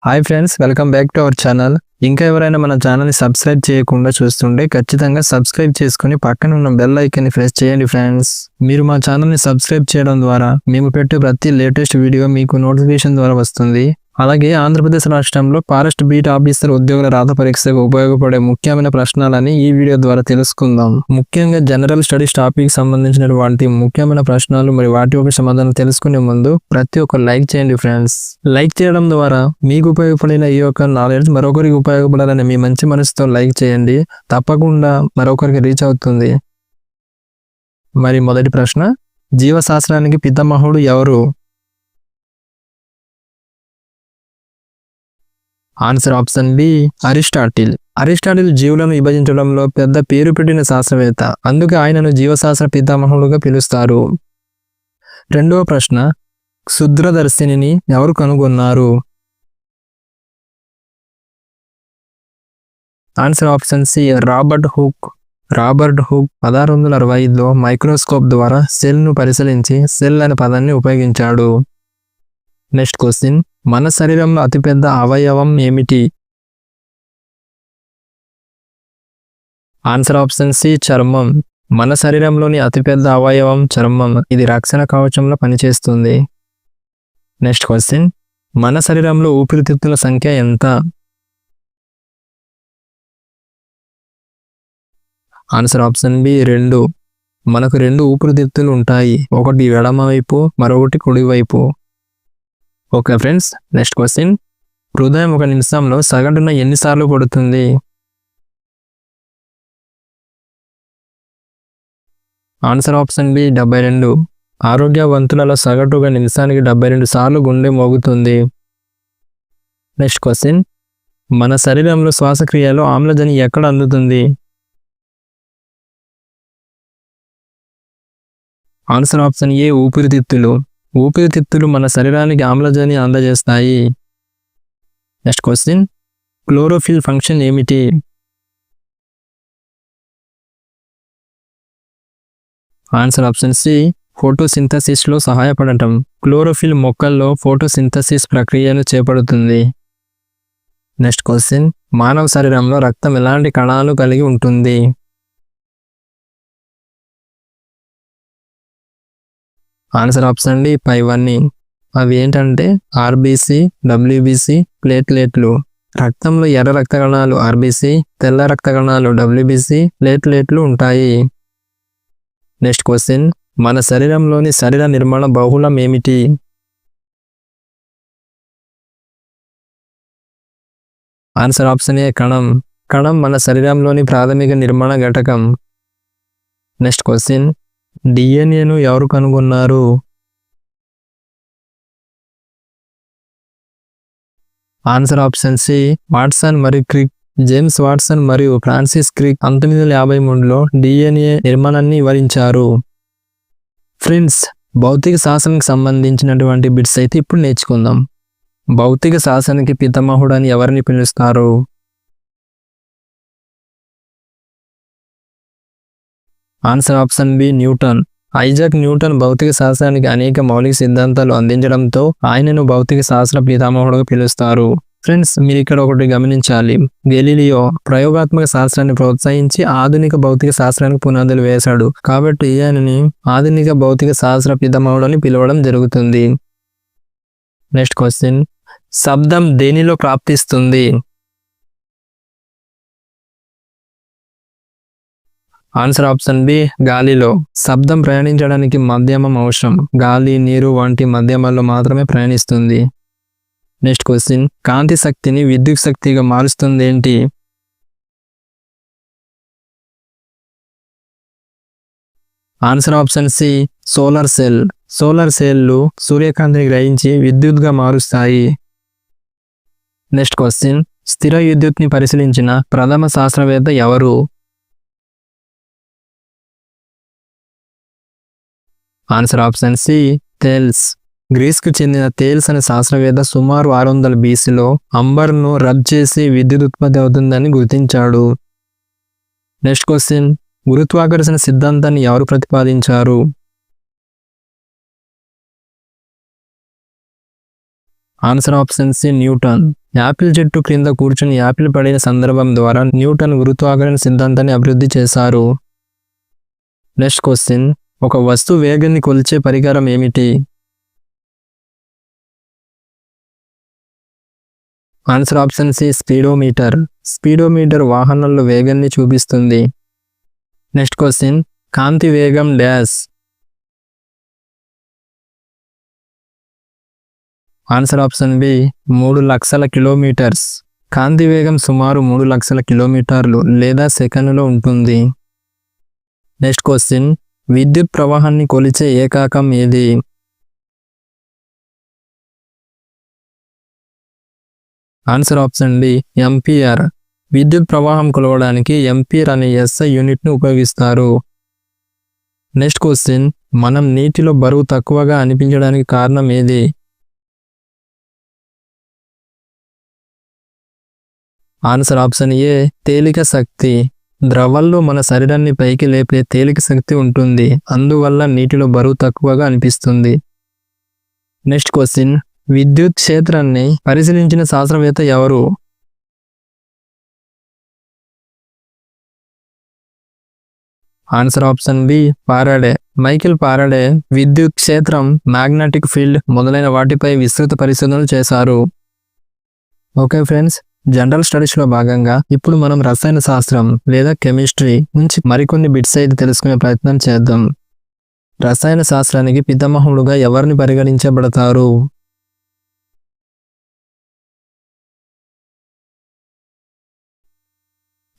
Hi friends, welcome back to our channel. ఇంకా ఎవరైనా మన ఛానల్ని సబ్స్క్రైబ్ చేయకుండా చూస్తుంటే ఖచ్చితంగా సబ్స్క్రైబ్ చేసుకుని పక్కన ఉన్న బెల్ ఐకాన్ని ప్రెస్ చేయండి ఫ్రెండ్స్. మీరు మా ఛానల్ని సబ్స్క్రైబ్ చేయడం ద్వారా మేము పెట్టే ప్రతి లేటెస్ట్ వీడియో మీకు నోటిఫికేషన్ ద్వారా వస్తుంది. అలాగే ఆంధ్రప్రదేశ్ రాష్ట్రంలో ఫారెస్ట్ బీట్ ఆఫీసర్ ఉద్యోగుల రాత పరీక్షకు ఉపయోగపడే ముఖ్యమైన ప్రశ్నలని ఈ వీడియో ద్వారా తెలుసుకుందాం. ముఖ్యంగా జనరల్ స్టడీస్ టాపిక్ సంబంధించినటువంటి ముఖ్యమైన ప్రశ్నలు మరియు వాటి యొక్క సమాధానం తెలుసుకునే ముందు ప్రతి ఒక్క లైక్ చేయండి ఫ్రెండ్స్. లైక్ చేయడం ద్వారా మీకు ఉపయోగపడిన ఈ యొక్క నాలెడ్జ్ మరొకరికి ఉపయోగపడాలని మీ మంచి మనసుతో లైక్ చేయండి. తప్పకుండా మరొకరికి రీచ్ అవుతుంది. మరి మొదటి ప్రశ్న, జీవశాస్త్రానికి పితామహుడు ఎవరు? Answer option B, Aristotle. Aristotle జీవులను విభజించడంలో పెద్ద పేరు పెట్టిన శాస్త్రవేత్త, అందుకే ఆయనను జీవశాస్త్ర పితామహుడుగా పిలుస్తారు. రెండవ ప్రశ్న, క్షుద్రదర్శినిని ఎవరు కనుగొన్నారు? Answer option C, Robert Hooke. Robert Hooke 1665లో మైక్రోస్కోప్ ద్వారా సెల్ను పరిశీలించి సెల్ అనే పదాన్ని ఉపయోగించాడు. నెక్స్ట్ క్వశ్చన్, మన శరీరంలో అతిపెద్ద అవయవం ఏమిటి? ఆన్సర్ ఆప్షన్ సి, చర్మం. మన శరీరంలోని అతిపెద్ద అవయవం చర్మం. ఇది రక్షణ కవచంలో పనిచేస్తుంది. నెక్స్ట్ క్వశ్చన్, మన శరీరంలో ఊపిరితిత్తుల సంఖ్య ఎంత? Answer option B, 2. మనకు 2 ఊపిరితిత్తులు ఉంటాయి, ఒకటి ఎడమ వైపు మరొకటి కుడివైపు. ఓకే ఫ్రెండ్స్, నెక్స్ట్ క్వశ్చన్, హృదయం ఒక నిమిషంలో సగటున ఎన్నిసార్లు కొడుతుంది? Answer option B, 72. ఆరోగ్యవంతులలో సగటుగా నిమిషానికి 72 సార్లు గుండె మోగుతుంది. నెక్స్ట్ క్వశ్చన్, మన శరీరంలో శ్వాసక్రియలో ఆమ్లజని ఎక్కడ అందుతుంది? ఆన్సర్ ఆప్షన్ ఏ, ఊపిరితిత్తులు. ఊపిరితిత్తులు మన శరీరానికి ఆమ్లజని అందజేస్తాయి. నెక్స్ట్ క్వశ్చన్, క్లోరోఫిల్ ఫంక్షన్ ఏమిటి? ఆన్సర్ ఆప్షన్ సి, ఫోటోసింథసిస్లో సహాయపడటం. క్లోరోఫిల్ మొక్కల్లో ఫోటోసింథసిస్ ప్రక్రియను చేపడుతుంది. నెక్స్ట్ క్వశ్చన్, మానవ శరీరంలో రక్తం ఎలాంటి కణాలు కలిగి ఉంటుంది? ఆన్సర్ ఆప్షన్ డి, పైవన్నీ. అవి ఏంటంటే ఆర్బీసీ, డబ్ల్యూబీసీ, ప్లేట్లెట్లు. రక్తంలో ఎర్ర రక్త కణాలు ఆర్బీసీ, తెల్ల రక్త కణాలు డబ్ల్యూబీసీ, ప్లేట్లెట్లు ఉంటాయి. నెక్స్ట్ క్వశ్చన్, మన శరీరంలోని శరీర నిర్మాణ బహుళం ఏమిటి? ఆన్సర్ ఆప్షన్ ఏ, కణం. కణం మన శరీరంలోని ప్రాథమిక నిర్మాణ ఘటకం. నెక్స్ట్ క్వశ్చన్, డిఎన్ఏను ఎవరు కనుగొన్నారు? ఆన్సర్ ఆప్షన్ సి, వాట్సన్ మరియు క్రిక్. జేమ్స్ వాట్సన్ మరియు ఫ్రాన్సిస్ క్రిక్ 1953లో డిఎన్ఏ నిర్మాణాన్ని వివరించారు. ఫ్రెండ్స్, భౌతిక శాస్త్రానికి సంబంధించినటువంటి బిట్స్ అయితే ఇప్పుడు నేర్చుకుందాం. భౌతిక శాస్త్రానికి పితామహుడు అని ఎవరిని పిలుస్తారు? Answer option B, Newton. Isaac Newton భౌతిక శాస్త్రానికి అనేక మౌలిక సిద్ధాంతాలు అందించడంతో ఆయనను భౌతిక శాస్త్ర పితామహుడుగా పిలుస్తారు. ఫ్రెండ్స్, మీరు ఇక్కడ ఒకటి గమనించాలి. గెలీలియో ప్రయోగాత్మక శాస్త్రాన్ని ప్రోత్సహించి ఆధునిక భౌతిక శాస్త్రానికి పునాదులు వేశాడు. కాబట్టి ఈయనని ఆధునిక భౌతిక శాస్త్ర పితామహుడు అని పిలవడం జరుగుతుంది. నెక్స్ట్ క్వశ్చన్, శబ్దం దేనిలో ప్రాప్తిస్తుంది? ఆన్సర్ ఆప్షన్ బి, గాలిలో. శబ్దం ప్రయాణించడానికి మాధ్యమం అవసరం. గాలి, నీరు వంటి మాధ్యమాల్లో మాత్రమే ప్రయాణిస్తుంది. నెక్స్ట్ క్వశ్చన్, కాంతి శక్తిని విద్యుత్ శక్తిగా మారుస్తుంది ఏంటి? Answer option C, solar cell. Solar సెల్లు సూర్యకాంతిని గ్రహించి విద్యుత్గా మారుస్తాయి. నెక్స్ట్ క్వశ్చన్, స్థిర విద్యుత్ని పరిశీలించిన ప్రథమ శాస్త్రవేత్త ఎవరు? Answer option C, Thales. గ్రీస్కు చెందిన థేల్స్ అనే శాస్త్రవేత్త సుమారు 600 BCలో అంబర్ను రబ్ చేసి విద్యుత్ ఉత్పత్తి అవుతుందని గుర్తించాడు. నెక్స్ట్ క్వశ్చన్, గురుత్వాకర్షణ సిద్ధాంతాన్ని ఎవరు ప్రతిపాదించారు? Answer option C Newton. Apple చెట్టు క్రింద కూర్చుని యాపిల్ పడిన సందర్భం ద్వారా న్యూటన్ గురుత్వాకర్షణ సిద్ధాంతాన్ని అభివృద్ధి చేశారు. నెక్స్ట్ క్వశ్చన్, ఒక వస్తువు వేగాన్ని కొలిచే పరికరం ఏమిటి? Answer option C speedometer. Speedometer వాహనాల్లో వేగాన్ని చూపిస్తుంది. నెక్స్ట్ క్వశ్చన్, కాంతి వేగం dash. Answer option B 3,00,000 kilometres. కాంతి వేగం సుమారు 3,00,000 కిలోమీటర్లు లేదా సెకనులో ఉంటుంది. నెక్స్ట్ క్వశ్చన్, విద్యుత్ ప్రవాహాన్ని కొలిచే ఏకాకం ఏది? Answer option D ampere. విద్యుత్ ప్రవాహం కొలవడానికి ఎంపీర్ అనే ఎస్ఐ యూనిట్ను ఉపయోగిస్తారు. నెక్స్ట్ క్వశ్చన్, మనం నీటిలో బరువు తక్కువగా అనిపించడానికి కారణం ఏది? ఆన్సర్ ఆప్షన్ ఏ తేలిక శక్తి. ద్రవాల్లో మన శరీరాన్ని పైకి లేపే తేలిక శక్తి ఉంటుంది, అందువల్ల నీటిలో బరువు తక్కువగా అనిపిస్తుంది. నెక్స్ట్ క్వశ్చన్, విద్యుత్ క్షేత్రాన్ని పరిశీలించిన శాస్త్రవేత్త ఎవరు? Answer option B Faraday. Michael Faraday విద్యుత్ క్షేత్రం, మ్యాగ్నెటిక్ ఫీల్డ్ మొదలైన వాటిపై విస్తృత పరిశోధనలు చేశారు. ఓకే ఫ్రెండ్స్, జనరల్ స్టడీస్లో భాగంగా ఇప్పుడు మనం రసాయన శాస్త్రం లేదా కెమిస్ట్రీ నుంచి మరికొన్ని బిట్స్ అయితే తెలుసుకునే ప్రయత్నం చేద్దాం. రసాయన శాస్త్రానికి పితామహుడుగా ఎవరిని పరిగణించబడతారు?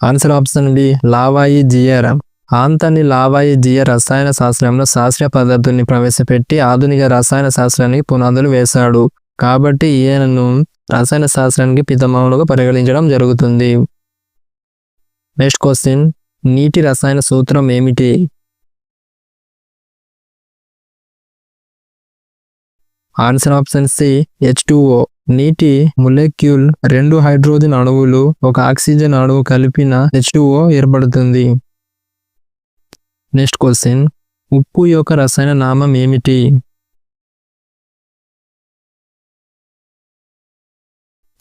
Answer option B Lavoisier. Anthony Lavoisier రసాయన శాస్త్రంలో శాస్త్రీయ పద్ధతుల్ని ప్రవేశపెట్టి ఆధునిక రసాయన శాస్త్రానికి పునాదులు వేశాడు. కాబట్టి ఈయనను రసాయన శాస్త్రానికి పితామహుడుగా పరిగణించడం జరుగుతుంది. నెక్స్ట్ క్వశ్చన్, నీటి రసాయన సూత్రం ఏమిటి? Answer option C H2O. నీటి మొలిక్యూల్ 2 హైడ్రోజన్ అణువులు ఒక ఆక్సిజన్ అణువు కలిపిన H2O ఏర్పడుతుంది. నెక్స్ట్ క్వశ్చన్, ఉప్పు యొక్క రసాయన నామం ఏమిటి?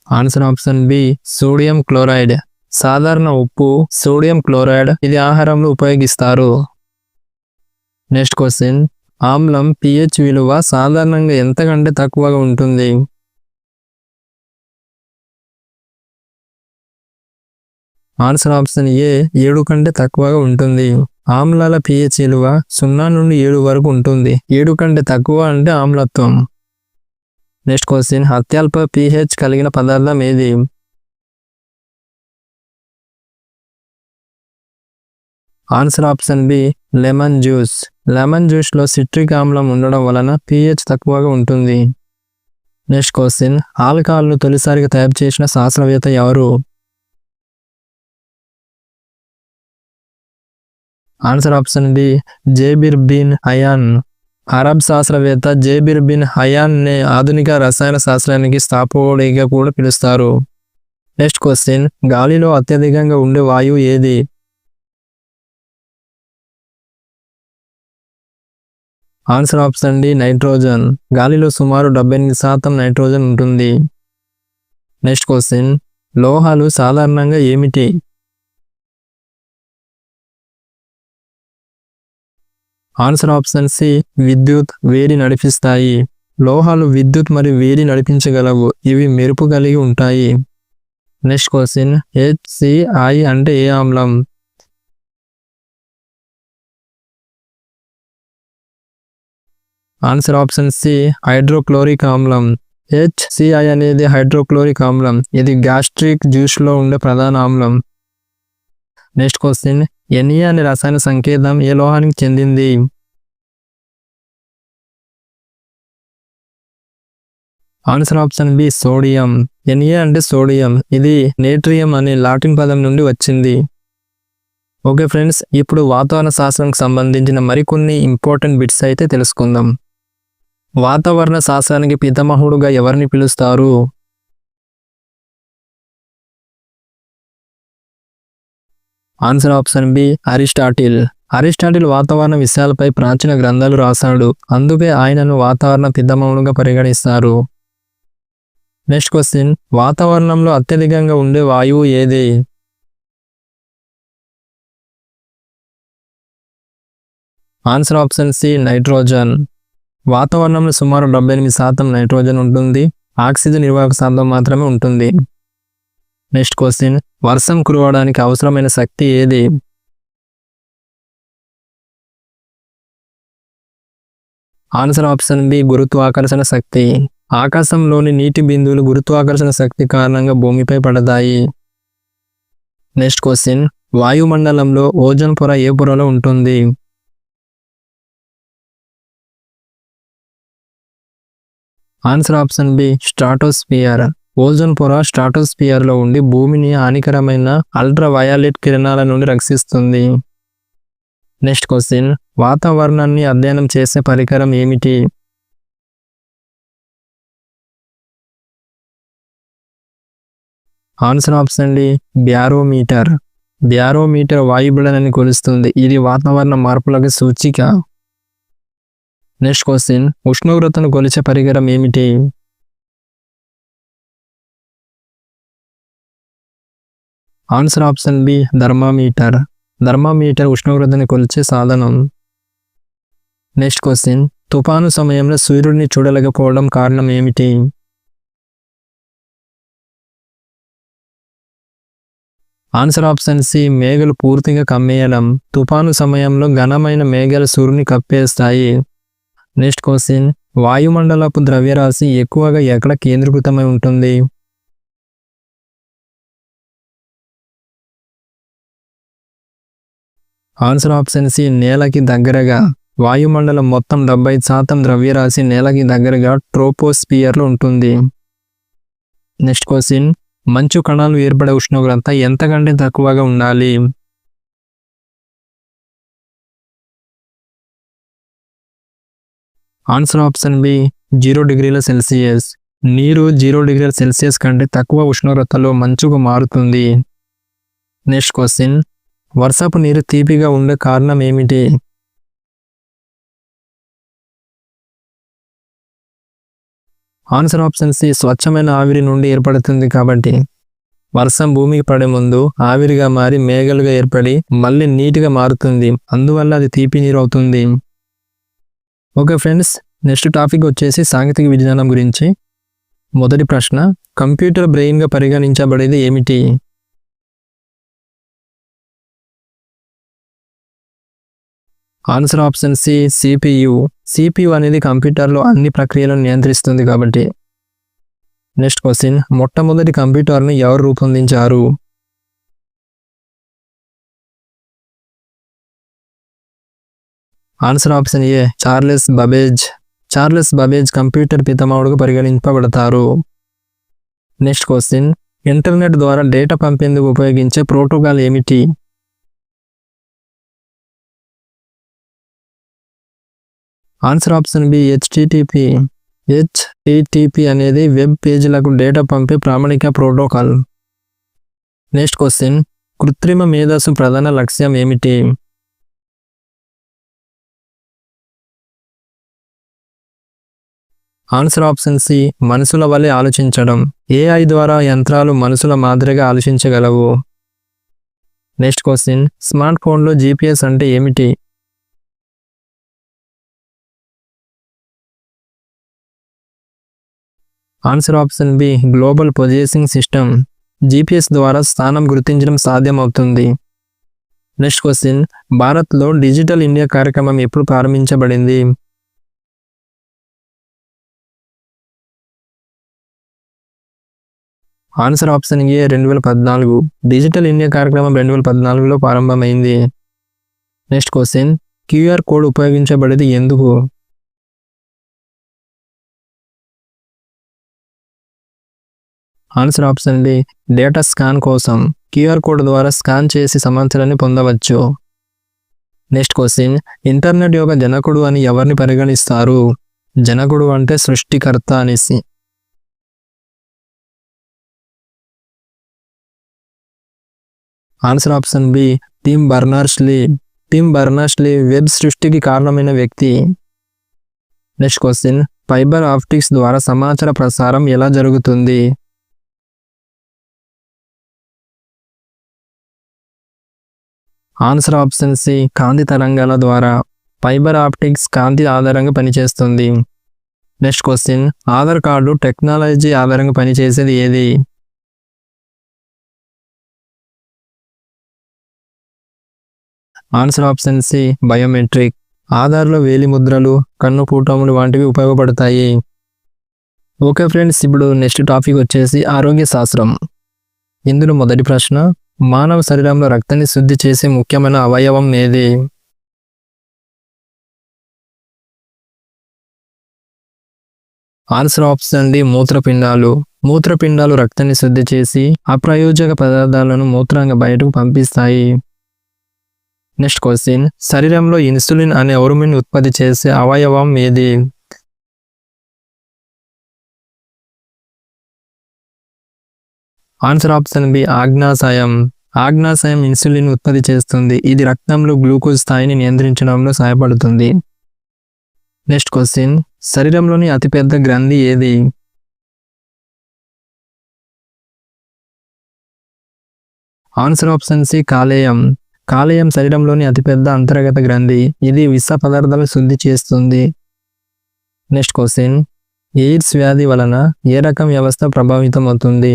Answer option B sodium chloride. సాధారణ ఉప్పు సోడియం క్లోరైడ్, ఇది ఆహారంలో ఉపయోగిస్తారు. నెక్స్ట్ క్వశ్చన్, ఆమ్లం pH విలువ సాధారణంగా ఎంతకంటే తక్కువగా ఉంటుంది? ఆన్సర్ ఆప్షన్ ఏ 7 కంటే తక్కువగా ఉంటుంది. ఆమ్లాల pH విలువ 0 నుండి 7 వరకు ఉంటుంది. 7 కంటే తక్కువ అంటే ఆమ్లత్వం. నెక్స్ట్ క్వశ్చన్, అత్యల్ప pH కలిగిన పదార్థం ఏది? Answer option B lemon juice. Lemon జ్యూస్లో సిట్రిక్ ఆమ్లం ఉండడం వలన pH తక్కువగా ఉంటుంది. నెక్స్ట్ క్వశ్చన్, ఆల్కహాల్ను తొలిసారిగా తయారు చేసిన శాస్త్రవేత్త ఎవరు? Answer option D Jabir bin Hayyan. Arab శాస్త్రవేత్త జేబిర్ బిన్ హయాన్ నే ఆధునిక రసాయన శాస్త్రానికి స్థాపకుడిగా కూడా పిలుస్తారు. నెక్స్ట్ క్వశ్చన్, గాలిలో అత్యధికంగా ఉండే వాయువు ఏది? Answer option D nitrogen. గాలిలో సుమారు 78% నైట్రోజన్ ఉంటుంది. నెక్స్ట్ క్వశ్చన్, లోహాలు సాధారణంగా ఏమిటి? ఆన్సర్ ఆప్షన్ సి విద్యుత్, వేడి నడిపిస్తాయి. లోహాలు విద్యుత్ మరియు వేడి నడిపించగలవు, ఇవి మెరుపు కలిగి ఉంటాయి. నెక్స్ట్ క్వశ్చన్, HCl అంటే ఏ ఆమ్లం? ఆన్సర్ ఆప్షన్ సి హైడ్రోక్లోరిక్ ఆమ్లం. HCl అనేది హైడ్రోక్లోరిక్ ఆమ్లం, ఇది గ్యాస్ట్రిక్ జ్యూస్లో ఉండే ప్రధాన ఆమ్లం. నెక్స్ట్ క్వశ్చన్, Na అనే రసాయన సంకేతం ఏ లోహానికి చెందింది? Answer option B sodium. Na అంటే సోడియం, ఇది నేట్రియం అనే లాటిన్ పదం నుండి వచ్చింది. ఓకే ఫ్రెండ్స్, ఇప్పుడు వాతావరణ శాస్త్రానికి సంబంధించిన మరికొన్ని ఇంపార్టెంట్ బిట్స్ అయితే తెలుసుకుందాం. వాతావరణ శాస్త్రానికి పితామహుడుగా ఎవరిని పిలుస్తారు? Answer option B Aristotle. Aristotle వాతావరణ విషయాలపై ప్రాచీన గ్రంథాలు రాశాడు, అందుకే ఆయనను వాతావరణ పితామహుడుగా పరిగణిస్తారు. నెక్స్ట్ క్వశ్చన్, వాతావరణంలో అత్యధికంగా ఉండే వాయువు ఏది? Answer option C nitrogen. వాతావరణంలో సుమారు 78% నైట్రోజన్ ఉంటుంది. ఆక్సిజన్ 21% మాత్రమే ఉంటుంది. నెక్స్ట్ క్వశ్చన్, వర్షం కురవడానికి అవసరమైన శక్తి ఏది? ఆన్సర్ ఆప్షన్ బి గురుత్వాకర్షణ శక్తి. ఆకాశంలోని నీటి బిందువులు గురుత్వాకర్షణ శక్తి కారణంగా భూమిపై పడతాయి. నెక్స్ట్ క్వశ్చన్, వాయుమండలంలో ఓజోన్ పొర ఏ పొరలో ఉంటుంది? Answer option B stratosphere. Ozone పొర స్ట్రాటోస్ఫియర్లో ఉండి భూమిని హానికరమైన అల్ట్రా వయలెట్ కిరణాల నుండి రక్షిస్తుంది. నెక్స్ట్ క్వశ్చన్, వాతావరణాన్ని అధ్యయనం చేసే పరికరం ఏమిటి? Answer option D barometer. Barometer వాయుబీడనాన్ని కొలుస్తుంది. ఇది వాతావరణ మార్పులకు సూచిక. నెక్స్ట్ క్వశ్చన్, ఉష్ణోగ్రతను కొలిచే పరికరం ఏమిటి? Answer option B thermometer. Thermometer ఉష్ణోగ్రతని కొలిచే సాధనం. నెక్స్ట్ క్వశ్చన్, తుఫాను సమయంలో సూర్యుడిని చూడలేకపోవడం కారణం ఏమిటి? ఆన్సర్ ఆప్షన్ సి మేఘాలు పూర్తిగా కమ్మేయడం. తుఫాను సమయంలో ఘనమైన మేఘాలు సూర్యుని కప్పేస్తాయి. నెక్స్ట్ క్వశ్చన్, వాయుమండలపు ద్రవ్యరాశి ఎక్కువగా ఎక్కడ కేంద్రీకృతమై ఉంటుంది? ఆన్సర్ ఆప్షన్ సి నేలకి దగ్గరగా. వాయుమండలం మొత్తం 75% ద్రవ్యరాశి నేలకి దగ్గరగా ట్రోపోస్ఫియర్లో ఉంటుంది. నెక్స్ట్ క్వశ్చన్, మంచు కణాలు ఏర్పడే ఉష్ణోగ్రత ఎంతకంటే తక్కువగా ఉండాలి? ఆన్సర్ ఆప్షన్ బి 0 డిగ్రీల సెల్సియస్. నీరు 0 డిగ్రీల సెల్సియస్ కంటే తక్కువ ఉష్ణోగ్రతలో మంచుకు మారుతుంది. నెక్స్ట్ క్వశ్చన్, వర్షపు నీరు తీపిగా ఉండే కారణం ఏమిటి? ఆన్సర్ ఆప్షన్ సి స్వచ్ఛమైన ఆవిరి నుండి ఏర్పడుతుంది కాబట్టి. వర్షం భూమికి పడే ముందు ఆవిరిగా మారి మేఘాలుగా ఏర్పడి మళ్ళీ నీటిగా మారుతుంది. అందువల్ల అది తీపి నీరు అవుతుంది. ఓకే ఫ్రెండ్స్, నెక్స్ట్ టాపిక్ వచ్చేసి సాంకేతిక విజ్ఞానం గురించి. మొదటి ప్రశ్న, కంప్యూటర్ బ్రెయిన్గా పరిగణించబడేది ఏమిటి? Answer option C CPU. CPU అనేది కంప్యూటర్లో అన్ని ప్రక్రియలను నియంత్రిస్తుంది కాబట్టి. నెక్స్ట్ క్వశ్చన్, మొట్టమొదటి కంప్యూటర్ను ఎవరు రూపొందించారు? Answer option A Charles Babbage. Charles Babbage computer పితామహుడుగా పరిగణింపబడతారు. నెక్స్ట్ క్వశ్చన్, ఇంటర్నెట్ ద్వారా డేటా పంపేందుకు ఉపయోగించే ప్రోటోకాల్ ఏమిటి? Answer option B HTTP. HTTP అనేది వెబ్ పేజీలకు డేటా పంపే ప్రామాణిక ప్రోటోకాల్. నెక్స్ట్ క్వశ్చన్, కృత్రిమ మేధస్సు ప్రధాన లక్ష్యం ఏమిటి? ఆన్సర్ ఆప్షన్ సి మనుషుల వలె ఆలోచించడం. ఏఐ ద్వారా యంత్రాలు మనుషుల మాదిరిగా ఆలోచించగలవు. నెక్స్ట్ క్వశ్చన్, స్మార్ట్ ఫోన్లో జీపీఎస్ అంటే ఏమిటి? Answer option B global positioning system. GPS ద్వారా స్థానం గుర్తించడం సాధ్యమవుతుంది. నెక్స్ట్ క్వశ్చన్, భారత్లో డిజిటల్ ఇండియా కార్యక్రమం ఎప్పుడు ప్రారంభించబడింది? Answer option A 2014. Digital India కార్యక్రమం 2014లో ప్రారంభమైంది. నెక్స్ట్ క్వశ్చన్, క్యూఆర్ కోడ్ ఉపయోగించబడేది ఎందుకు? Answer option D data scan కోసం. క్యూఆర్ కోడ్ ద్వారా స్కాన్ చేసి సమాచారాన్ని పొందవచ్చు. నెక్స్ట్ క్వశ్చన్, ఇంటర్నెట్ యొక్క జనకుడు అని ఎవరిని పరిగణిస్తారు? జనకుడు అంటే సృష్టికర్త అనేసి. Answer option B Tim Berners-Lee. Tim Berners-Lee web సృష్టికి కారణమైన వ్యక్తి. నెక్స్ట్ క్వశ్చన్, ఫైబర్ ఆప్టిక్స్ ద్వారా సమాచార ప్రసారం ఎలా జరుగుతుంది? ఆన్సర్ ఆప్షన్ సి కాంతి తరంగాల ద్వారా. ఫైబర్ ఆప్టిక్స్ కాంతి ఆధారంగా పనిచేస్తుంది. Next question, Aadhaar card technology ఆధారంగా పనిచేసేది ఏది? Answer option C biometric. ఆధార్లో వేలి ముద్రలు, కన్ను పూటములు వంటివి ఉపయోగపడతాయి. ఓకే ఫ్రెండ్స్, ఇప్పుడు నెక్స్ట్ టాపిక్ వచ్చేసి ఆరోగ్య శాస్త్రం. ఇందులో మొదటి ప్రశ్న, మానవ శరీరంలో రక్తాన్ని శుద్ధి చేసే ముఖ్యమైన అవయవం ఏది? ఆన్సర్ ఆప్షన్ డి మూత్రపిండాలు. మూత్రపిండాలు రక్తాన్ని శుద్ధి చేసి అప్రయోజక పదార్థాలను మూత్రంగా బయటకు పంపిస్తాయి. నెక్స్ట్ క్వశ్చన్, శరీరంలో ఇన్సులిన్ అనే హార్మోన్ ఉత్పత్తి చేసే అవయవం ఏది? ఆన్సర్ ఆప్షన్ బి ఆగ్నాశయం. ఆగ్నాశయం ఇన్సులిన్ ఉత్పత్తి చేస్తుంది. ఇది రక్తంలో గ్లూకోజ్ స్థాయిని నియంత్రించడంలో సహాయపడుతుంది. నెక్స్ట్ క్వశ్చన్, శరీరంలోని అతిపెద్ద గ్రంథి ఏది? ఆన్సర్ ఆప్షన్ సి కాలేయం. కాలేయం శరీరంలోని అతిపెద్ద అంతర్గత గ్రంథి. ఇది విష పదార్థాలను శుద్ధి చేస్తుంది. నెక్స్ట్ క్వశ్చన్, ఎయిడ్స్ వ్యాధి వలన ఏ రకం వ్యవస్థ ప్రభావితం అవుతుంది?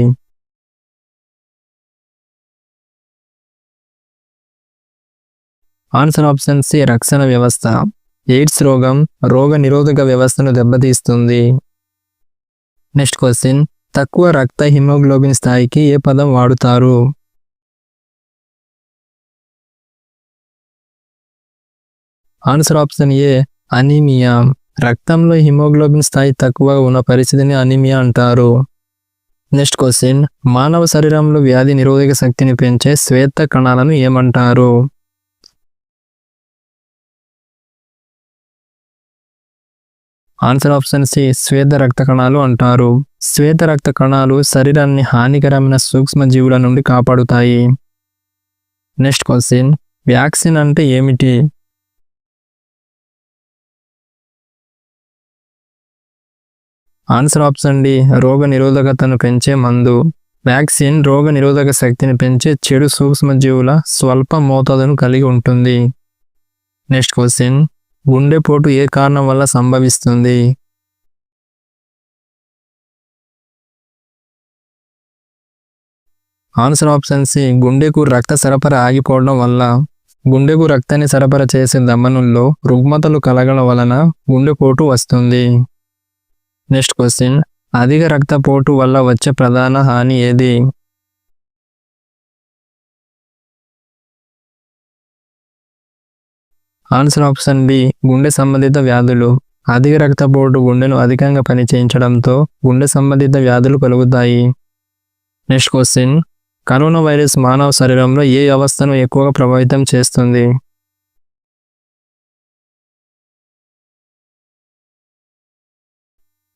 ఆన్సర్ ఆప్షన్ సి రక్షణ వ్యవస్థ. ఎయిడ్స్ రోగం రోగ నిరోధక వ్యవస్థను దెబ్బతీస్తుంది. నెక్స్ట్ క్వశ్చన్, తక్కువ రక్త హిమోగ్లోబిన్ స్థాయికి ఏ పదం వాడుతారు? ఆన్సర్ ఆప్షన్ ఏ అనీమియా. రక్తంలో హిమోగ్లోబిన్ స్థాయి తక్కువగా ఉన్న పరిస్థితిని అనీమియా అంటారు. నెక్స్ట్ క్వశ్చన్, మానవ శరీరంలో వ్యాధి నిరోధక శక్తిని పెంచే శ్వేత కణాలను ఏమంటారు? ఆన్సర్ ఆప్షన్ సి శ్వేత రక్త కణాలు అంటారు. శ్వేత రక్త కణాలు శరీరాన్ని హానికరమైన సూక్ష్మ జీవుల నుండి కాపాడుతాయి. నెక్స్ట్ క్వశ్చన్, వ్యాక్సిన్ అంటే ఏమిటి? ఆన్సర్ ఆప్షన్ డి రోగ నిరోధకతను పెంచే మందు. వ్యాక్సిన్ రోగ నిరోధక శక్తిని పెంచే చెడు సూక్ష్మజీవుల స్వల్ప మోతాదును కలిగి ఉంటుంది. నెక్స్ట్ క్వశ్చన్, గుండెపోటు ఏ కారణం వల్ల సంభవిస్తుంది? ఆన్సర్ ఆప్షన్ సి గుండెకు రక్త సరఫరా ఆగిపోవడం వల్ల. గుండెకు రక్తాన్ని సరఫరా చేసే ధమనుల్లో రుగ్మతలు కలగడం వలన గుండెపోటు వస్తుంది. నెక్స్ట్ క్వశ్చన్, అధిక రక్తపోటు వల్ల వచ్చే ప్రధాన హాని ఏది? ఆన్సర్ ఆప్షన్ బి గుండె సంబంధిత వ్యాధులు. అధిక రక్తపోటు గుండెను అధికంగా పనిచేయించడంతో గుండె సంబంధిత వ్యాధులు కలుగుతాయి. నెక్స్ట్ క్వశ్చన్, కరోనా వైరస్ మానవ శరీరంలో ఏ వ్యవస్థను ఎక్కువగా ప్రభావితం చేస్తుంది?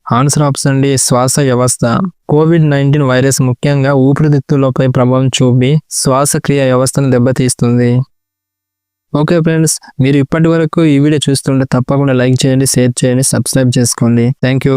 ఆన్సర్ ఆప్షన్ డి శ్వాస వ్యవస్థ. కోవిడ్-19 వైరస్ ముఖ్యంగా ఊపిరితిత్తులపై ప్రభావం చూపి శ్వాసక్రియ వ్యవస్థను దెబ్బతీస్తుంది. ఓకే ఫ్రెండ్స్, మీరు ఇప్పటి వరకు ఈ వీడియో చూస్తుంటే తప్పకుండా లైక్ చేయండి, షేర్ చేయండి, సబ్స్క్రైబ్ చేసుకోండి. Thank you.